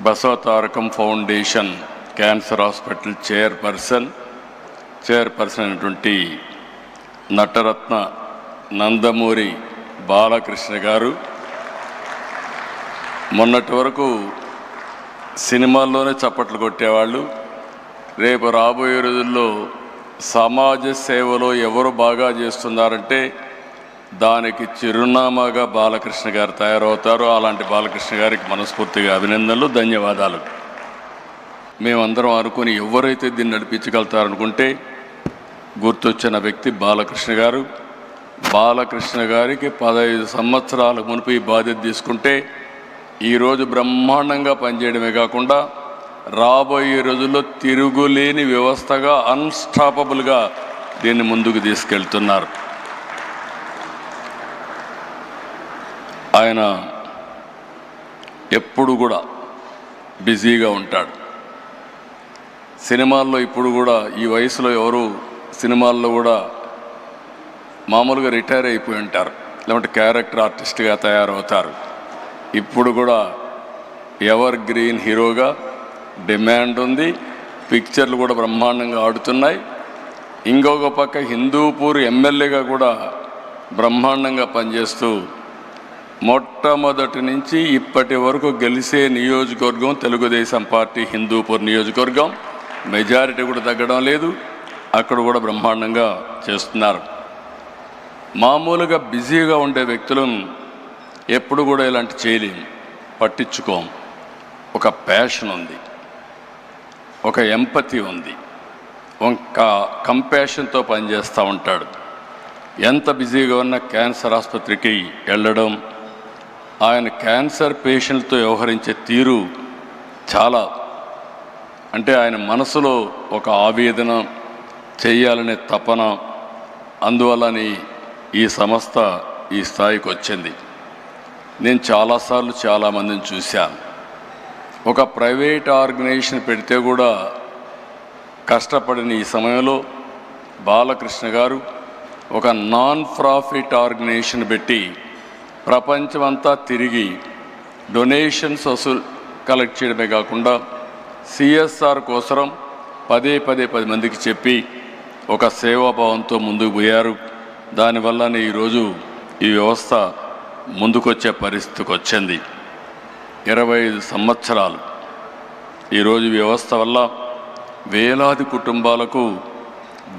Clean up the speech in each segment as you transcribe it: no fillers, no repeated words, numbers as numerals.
Basavatarakam foundation cancer hospital chairperson అయినటువంటి నటరత్న నందమూరి బాలకృష్ణ గారు మొన్నటి వరకు సినిమాల్లోనే చప్పట్లు కొట్టేవాళ్ళు. రేపు రాబోయే రోజుల్లో సమాజ సేవలో ఎవరు బాగా చేస్తున్నారంటే దానికి చిరునామాగా బాలకృష్ణ గారు తయారవుతారు. అలాంటి బాలకృష్ణ గారికి మనస్ఫూర్తిగా అభినందనలు, ధన్యవాదాలు. మేమందరం అనుకుని ఎవరైతే దీన్ని నడిపించగలుగుతారనుకుంటే గుర్తొచ్చిన వ్యక్తి బాలకృష్ణ గారు. బాలకృష్ణ గారికి 15 సంవత్సరాల మునుపు ఈ బాధ్యత తీసుకుంటే ఈరోజు బ్రహ్మాండంగా పనిచేయడమే కాకుండా రాబోయే రోజుల్లో తిరుగులేని వ్యవస్థగా అన్స్టాపబుల్గా దీన్ని ముందుకు తీసుకెళ్తున్నారు. ఆయన ఎప్పుడు కూడా బిజీగా ఉంటాడు. సినిమాల్లో ఇప్పుడు కూడా ఈ వయసులో ఎవరు సినిమాల్లో కూడా మామూలుగా రిటైర్ అయిపోయి ఉంటారు, లేకుంటే క్యారెక్టర్ ఆర్టిస్ట్గా తయారవుతారు. ఇప్పుడు కూడా ఎవర్ గ్రీన్ హీరోగా డిమాండ్ ఉంది. పిక్చర్లు కూడా బ్రహ్మాండంగా ఆడుతున్నాయి. ఇంకొక పక్క హిందూపూర్ ఎమ్మెల్యేగా కూడా బ్రహ్మాండంగా పనిచేస్తూ మొట్టమొదటి నుంచి ఇప్పటి వరకు గెలిచే నియోజకవర్గం తెలుగుదేశం పార్టీ హిందూపూర్ నియోజకవర్గం. మెజారిటీ కూడా తగ్గడం లేదు. అక్కడ కూడా బ్రహ్మాండంగా చేస్తున్నారు. మామూలుగా బిజీగా ఉండే వ్యక్తులను ఎప్పుడు కూడా ఇలాంటి చేయలేము, పట్టించుకోం. ఒక ప్యాషన్ ఉంది, ఒక ఎంపతి ఉంది, ఒక కంపాషన్తో పనిచేస్తూ ఉంటాడు. ఎంత బిజీగా ఉన్న క్యాన్సర్ ఆసుపత్రికి వెళ్ళడం, ఆయన క్యాన్సర్ పేషెంట్తో వ్యవహరించే తీరు చాలా, అంటే ఆయన మనసులో ఒక ఆవేదన చేయాలనే తపన, అందువలని ఈ సంస్థ ఈ స్థాయికి వచ్చింది. నేను చాలాసార్లు చాలామందిని చూశాను. ఒక ప్రైవేట్ ఆర్గనైజేషన్ పెడితే కూడా కష్టపడిన ఈ సమయంలో బాలకృష్ణ గారు ఒక నాన్ ప్రాఫిట్ ఆర్గనైజేషన్ పెట్టి ప్రపంచమంతా తిరిగి డొనేషన్స్ కలెక్ట్ చేయడమే కాకుండా సిఎస్ఆర్ కోసం పదే 10 మందికి చెప్పి ఒక సేవాభావంతో ముందుకు పోయారు. దానివల్లనే ఈరోజు ఈ వ్యవస్థ ముందుకొచ్చే పరిస్థితికి వచ్చింది. 25 సంవత్సరాలు ఈరోజు వ్యవస్థ వల్ల వేలాది కుటుంబాలకు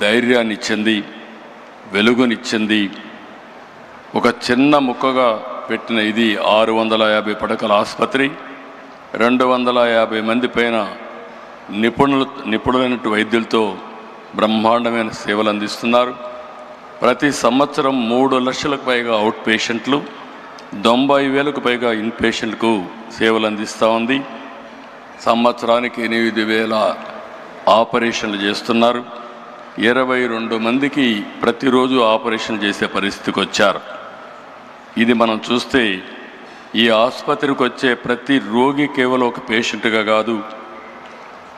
ధైర్యాన్ని ఇచ్చింది, వెలుగునిచ్చింది. ఒక చిన్న ముక్కగా పెట్టిన ఇది 650 పడకల ఆసుపత్రి, 250 మంది పైన నిపుణులైన వైద్యులతో బ్రహ్మాండమైన సేవలు అందిస్తున్నారు. ప్రతి సంవత్సరం 3 లక్షలకు పైగా అవుట్ పేషెంట్లు, 90,000కు పైగా ఇన్ పేషెంట్కు సేవలు అందిస్తూ ఉంది. సంవత్సరానికి 8,000 ఆపరేషన్లు చేస్తున్నారు. 22 మందికి ప్రతిరోజు ఆపరేషన్ చేసే పరిస్థితికి వచ్చారు. ఇది మనం చూస్తే ఈ ఆసుపత్రికి వచ్చే ప్రతి రోగి కేవలం ఒక పేషెంట్గా కాదు,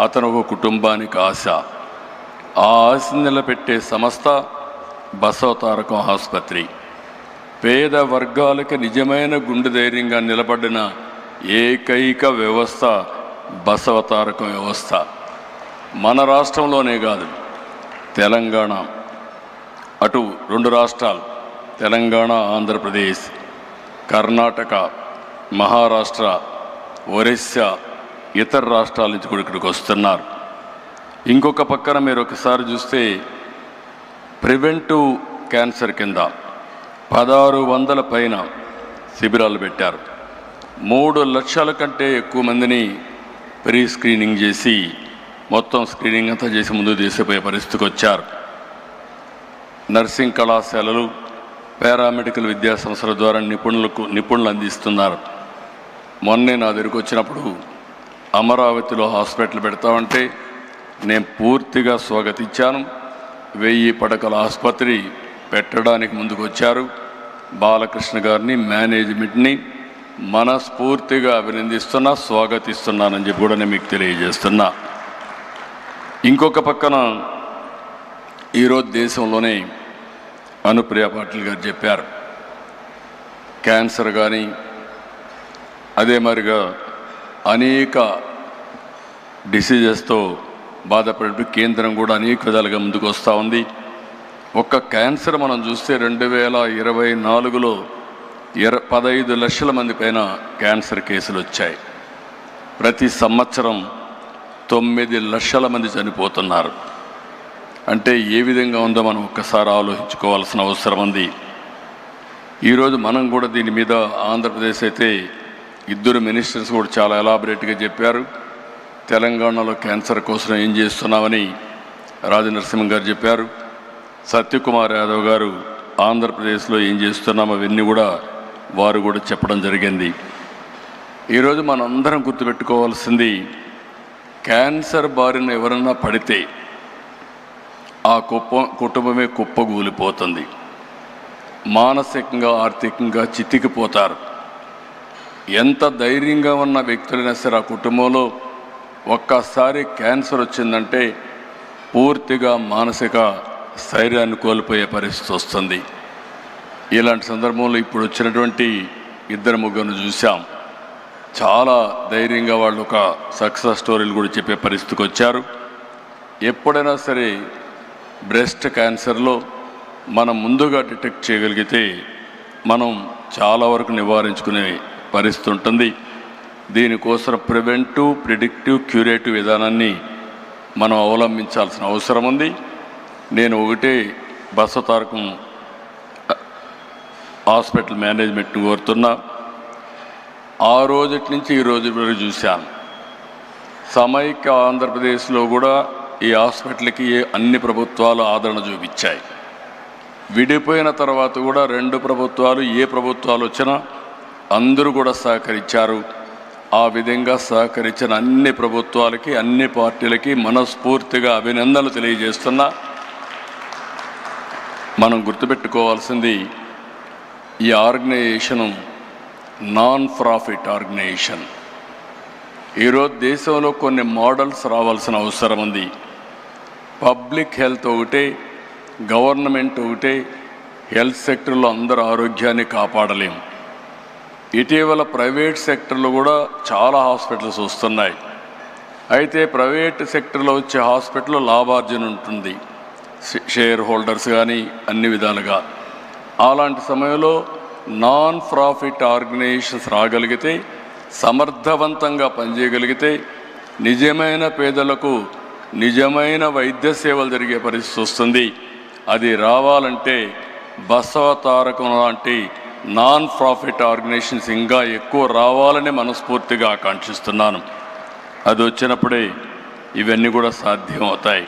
అతను ఒక కుటుంబానికి ఆశ. ఆ ఆశ నిలబెట్టే సంస్థ బసవతారకం ఆసుపత్రి. పేద వర్గాలకు నిజమైన గుండె ధైర్యంగా నిలబడిన ఏకైక వ్యవస్థ బసవతారకం వ్యవస్థ. మన రాష్ట్రంలోనే కాదు, తెలంగాణ, అటు 2 రాష్ట్రాలు తెలంగాణ, ఆంధ్రప్రదేశ్, కర్ణాటక, మహారాష్ట్ర, ఒరిస్సా, ఇతర రాష్ట్రాల నుంచి కూడా ఇక్కడికి వస్తున్నారు. ఇంకొక పక్కన మీరు ఒకసారి చూస్తే ప్రివెంటివ్ క్యాన్సర్ కింద 1600 పైన శిబిరాలు పెట్టారు. 3 లక్షల కంటే ఎక్కువ మందిని ప్రీ స్క్రీనింగ్ చేసి మొత్తం స్క్రీనింగ్ అంతా చేసి ముందు తీసిపోయే పరిస్థితికి వచ్చారు. నర్సింగ్ కళాశాలలు, పారామెడికల్ విద్యా సంస్థల ద్వారా నిపుణులు అందిస్తున్నారు. మొన్నే నా దగ్గరికి వచ్చినప్పుడు అమరావతిలో హాస్పిటల్ పెడతామంటే నేను పూర్తిగా స్వాగతించాను. 1000 పడకల ఆసుపత్రి పెట్టడానికి ముందుకు వచ్చారు. బాలకృష్ణ గారిని, మేనేజ్మెంట్ని మనస్ఫూర్తిగా అభినందిస్తున్నా, స్వాగతిస్తున్నానని చెప్పి కూడా నేను మీకు తెలియజేస్తున్నా. ఇంకొక పక్కన ఈరోజు దేశంలోనే అనుప్రియ పాటిల్ గారు చెప్పారు, క్యాన్సర్ కానీ అదే మరిగా అనేక డిసీజెస్తో బాధపడే కేంద్రం కూడా అనేక విధాలుగా ముందుకు వస్తూ ఉంది. ఒక్క క్యాన్సర్ మనం చూస్తే 2024లో 15 లక్షల మంది పైన క్యాన్సర్ కేసులు వచ్చాయి. ప్రతి సంవత్సరం 9 లక్షల మంది చనిపోతున్నారు. అంటే ఏ విధంగా ఉందో మనం ఒక్కసారి ఆలోచించుకోవాల్సిన అవసరం ఉంది. ఈరోజు మనం కూడా దీని మీద ఆంధ్రప్రదేశ్ అయితే 2 మినిస్టర్స్ కూడా చాలా ఎలాబరేట్గా చెప్పారు. తెలంగాణలో క్యాన్సర్ కోసం ఏం చేస్తున్నామని రాజనరసింహన్ గారు చెప్పారు. సత్యకుమార్ యాదవ్ గారు ఆంధ్రప్రదేశ్లో ఏం చేస్తున్నాం అవన్నీ కూడా వారు కూడా చెప్పడం జరిగింది. ఈరోజు మనందరం గుర్తుపెట్టుకోవాల్సింది, క్యాన్సర్ బారిన ఎవరన్నా పడితే ఆ కుటుంబమే కుప్పగూలిపోతుంది. మానసికంగా ఆర్థికంగా చితికిపోతారు. ఎంత ధైర్యంగా ఉన్న వ్యక్తులైనా సరే ఆ కుటుంబంలో ఒక్కసారి క్యాన్సర్ వచ్చిందంటే పూర్తిగా మానసిక స్థైర్యాన్ని కోల్పోయే పరిస్థితి వస్తుంది. ఇలాంటి సందర్భంలో ఇప్పుడు వచ్చినటువంటి 2-3 చూసాం. చాలా ధైర్యంగా వాళ్ళు ఒక సక్సెస్ స్టోరీలు కూడా చెప్పే పరిస్థితికి వచ్చారు. ఎప్పుడైనా సరే బ్రెస్ట్ క్యాన్సర్లో మనం ముందుగా డిటెక్ట్ చేయగలిగితే మనం చాలా వరకు నివారించుకునే పరిస్థితి ఉంటుంది. దీనికోసం ప్రివెంటివ్, ప్రిడిక్టివ్, క్యూరేటివ్ విధానాన్ని మనం అవలంబించాల్సిన అవసరం ఉంది. నేను ఒకటే బసవతారకం హాస్పిటల్ మేనేజ్మెంట్ని కోరుతున్నా. ఆ రోజుటి నుంచి ఈ రోజు వరకు చూశాను. సమైక్య ఆంధ్రప్రదేశ్లో కూడా ఈ హాస్పిటల్కి అన్ని ప్రభుత్వాలు ఆదరణ చూపించాయి. విడిపోయిన తర్వాత కూడా 2 ప్రభుత్వాలు ఏ ప్రభుత్వాలు వచ్చినా అందరూ కూడా సహకరించారు. ఆ విధంగా సహకరించిన అన్ని ప్రభుత్వాలకి, అన్ని పార్టీలకి మనస్ఫూర్తిగా అభినందనలు తెలియజేస్తున్నా. మనం గుర్తుపెట్టుకోవాల్సింది, ఈ ఆర్గనైజేషను నాన్ ప్రాఫిట్ ఆర్గనైజేషన్. ఈరోజు దేశంలో కొన్ని మోడల్స్ రావాల్సిన అవసరం ఉంది. పబ్లిక్ హెల్త్ ఒకటే, గవర్నమెంట్ ఒకటే, హెల్త్ సెక్టర్లో అందరూ ఆరోగ్యాన్ని కాపాడలేము. ఇటీవల ప్రైవేట్ సెక్టర్లో కూడా చాలా హాస్పిటల్స్ వస్తున్నాయి. అయితే ప్రైవేట్ సెక్టర్లో వచ్చే హాస్పిటల్లో లాభార్జన ఉంటుంది, షేర్ హోల్డర్స్ కానీ అన్ని విధాలుగా. అలాంటి సమయంలో నాన్ ప్రాఫిట్ ఆర్గనైజేషన్స్ రాగలిగితే, సమర్థవంతంగా పనిచేయగలిగితే నిజమైన పేదలకు నిజమైన వైద్య సేవలు జరిగే పరిస్థితి వస్తుంది. అది రావాలంటే బసవతారకం లాంటి నాన్ ప్రాఫిట్ ఆర్గనైజేషన్స్ ఇంకా ఎక్కువ రావాలని మనస్ఫూర్తిగా ఆకాంక్షిస్తున్నాను. అది వచ్చినప్పుడే ఇవన్నీ కూడా సాధ్యం అవుతాయి.